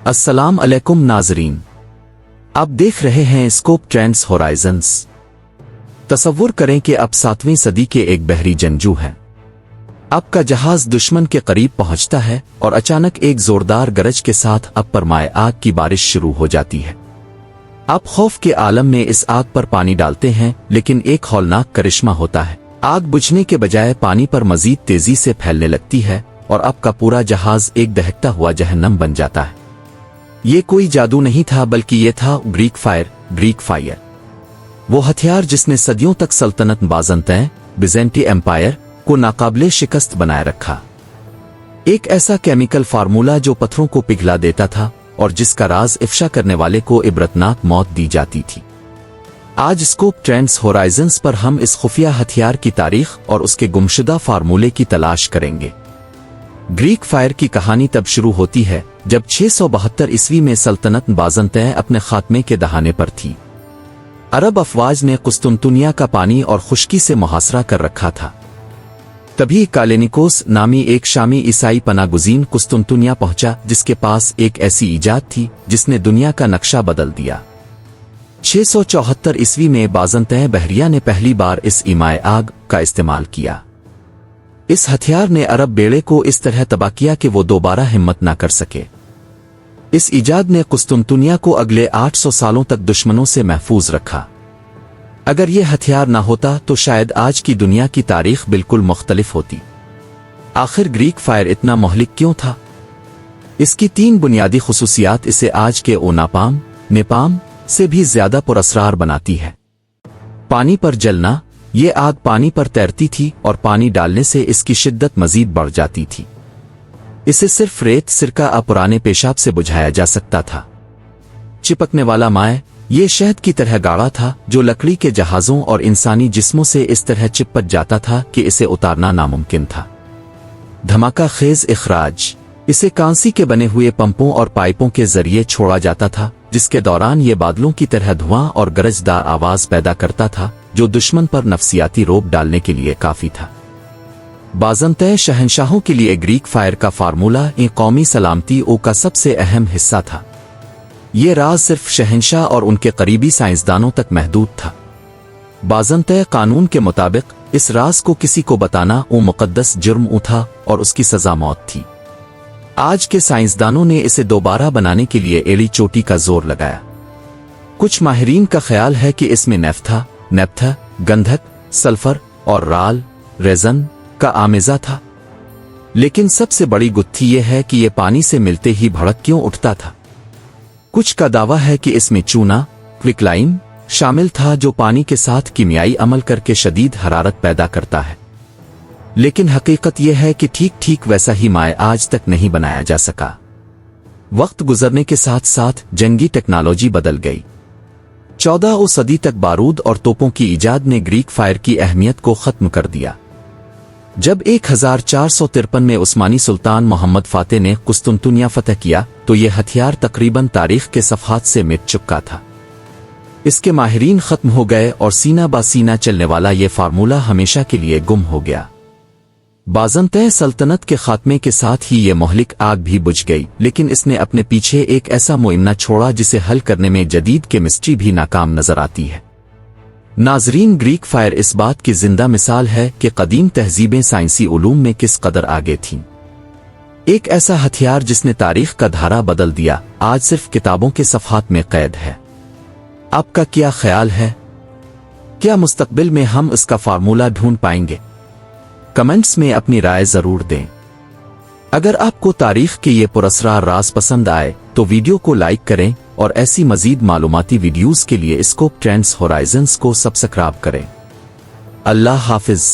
अस्सलाम अलैकुम नाजरीन, आप देख रहे हैं स्कोप ट्रेंड्स होराइजन्स। तसव्वुर करें कि अब 7वीं सदी के एक बहरी जंगजू हैं। आपका जहाज दुश्मन के करीब पहुंचता है और अचानक एक जोरदार गरज के साथ अब परमाए आग की बारिश शुरू हो जाती है। आप खौफ के आलम में इस आग पर पानी डालते हैं, लेकिन एक हौलनाक करिश्मा होता है। आग बुझने के बजाय पानी पर मजीद तेजी से फैलने लगती है और आपका पूरा जहाज एक दहकता हुआ जहन्नम बन जाता है। ये कोई जादू नहीं था, बल्कि ये था ग्रीक फायर, वो हथियार जिसने सदियों तक सल्तनत बाज़ंतैन बिजेंटी एम्पायर को नाकाबिले शिकस्त बनाए रखा। एक ऐसा केमिकल फार्मूला जो पत्थरों को पिघला देता था और जिसका राज इफ्शा करने वाले को इबरतनाक मौत दी जाती थी। आज स्कोप ट्रेंड्स होराइजन्स पर हम इस खुफिया हथियार की तारीख और उसके गुमशुदा फार्मूले की तलाश करेंगे। ग्रीक फायर की कहानी तब शुरू होती है जब 672 ईस्वी में सल्तनत बाज़ंतैन अपने खात्मे के दहाने पर थी। अरब अफवाज ने कुस्तुनतुनिया का पानी और खुश्की से मुहासरा कर रखा था। तभी कालेनिकोस नामी एक शामी ईसाई पनागुज़ीन कुस्तुनतुनिया पहुंचा, जिसके पास एक ऐसी इजाद थी जिसने दुनिया का नक्शा बदल दिया। 674 ईस्वी में बाज़ंतैन बहरिया ने पहली बार इस इमाए आग का इस्तेमाल किया। इस हथियार ने अरब बेड़े को इस तरह तबाह किया कि वो दोबारा हिम्मत न कर सके। इस इजाद ने कुस्तुनतुनिया को अगले 800 सालों तक दुश्मनों से महफूज रखा। अगर ये हथियार न होता तो शायद आज की दुनिया की तारीख बिल्कुल मुख्तलिफ होती। आखिर ग्रीक फायर इतना मोहलिक क्यों था? इसकी 3 बुनियादी खुसूसियात इसे आज के नेपाम से भी ज्यादा पुरअसरार बनाती है। पानी पर जलना, ये आग पानी पर तैरती थी और पानी डालने से इसकी शिद्दत मजीद बढ़ जाती थी। इसे सिर्फ रेत, सिरका या पुराने पेशाब से बुझाया जा सकता था। चिपकने वाला माए, ये शहद की तरह गाढ़ा था जो लकड़ी के जहाजों और इंसानी जिस्मों से इस तरह चिपक जाता था कि इसे उतारना नामुमकिन था। धमाका खेज इखराज, इसे कांसी के बने हुए पंपों और पाइपों के जरिए छोड़ा जाता था, जिसके दौरान ये बादलों की तरह धुआं और गरजदार आवाज पैदा करता था जो दुश्मन पर नफसियाती रोक डालने के लिए काफी था। बाज़ंतैन शहंशाहों के लिए ग्रीक फायर का फार्मूला कौमी सलामती का सबसे अहम हिस्सा था। ये राज सिर्फ शहंशाह और उनके करीबी साइंसदानों तक महदूद था। बाज़ंतैन कानून के मुताबिक इस राज को किसी को बताना मुकद्दस जुर्म था और उसकी सजा मौत थी। आज के साइंसदानों ने इसे दोबारा बनाने के लिए एड़ी चोटी का जोर लगाया। कुछ माहिरीन का ख्याल है कि इसमें नेफ्था, गंधक, सल्फर और रेजन का आमेजा था। लेकिन सबसे बड़ी गुत्थी यह है कि यह पानी से मिलते ही भड़क क्यों उठता था। कुछ का दावा है कि इसमें चूना क्विकलाइम शामिल था जो पानी के साथ कीमियाई अमल करके शदीद हरारत पैदा करता है। लेकिन हकीकत यह है कि ठीक वैसा ही माए आज तक नहीं बनाया जा सका। वक्त गुजरने के साथ साथ जंगी टेक्नोलॉजी बदल गई। 14वीं सदी तक बारूद और तोपों की इजाद ने ग्रीक फायर की अहमियत को खत्म कर दिया। जब 1453 में उस्मानी सुल्तान मोहम्मद फातेह ने कुस्तुनतुनिया फतह किया तो यह हथियार तकरीबन तारीख के सफ़हात से मिट चुका था। इसके माहिरीन खत्म हो गए और सीना बा सीना चलने वाला यह फार्मूला हमेशा के लिए गुम हो गया। बाज़ंतैन सल्तनत के खात्मे के साथ ही ये मोहलिक आग भी बुझ गई, लेकिन इसने अपने पीछे एक ऐसा मुइम्ना छोड़ा जिसे हल करने में जदीद केमिस्ट्री भी नाकाम नजर आती है। नाजरीन, ग्रीक फायर इस बात की जिंदा मिसाल है कि कदीम तहजीबें साइंसी उलूम में किस कदर आगे थीं। एक ऐसा हथियार जिसने तारीख का धारा बदल दिया, आज सिर्फ किताबों के सफ़हात में कैद है। आपका क्या ख्याल है? क्या मुस्तकबिल में हम इसका फार्मूला ढूंढ पाएंगे? कमेंट्स में अपनी राय जरूर दें। अगर आपको तारीख के ये पुरअसरार राज पसंद आए तो वीडियो को लाइक करें और ऐसी मजीद मालूमाती वीडियोस के लिए स्कोप ट्रेंड्स होराइजन्स को सब्सक्राइब करें। अल्लाह हाफिज।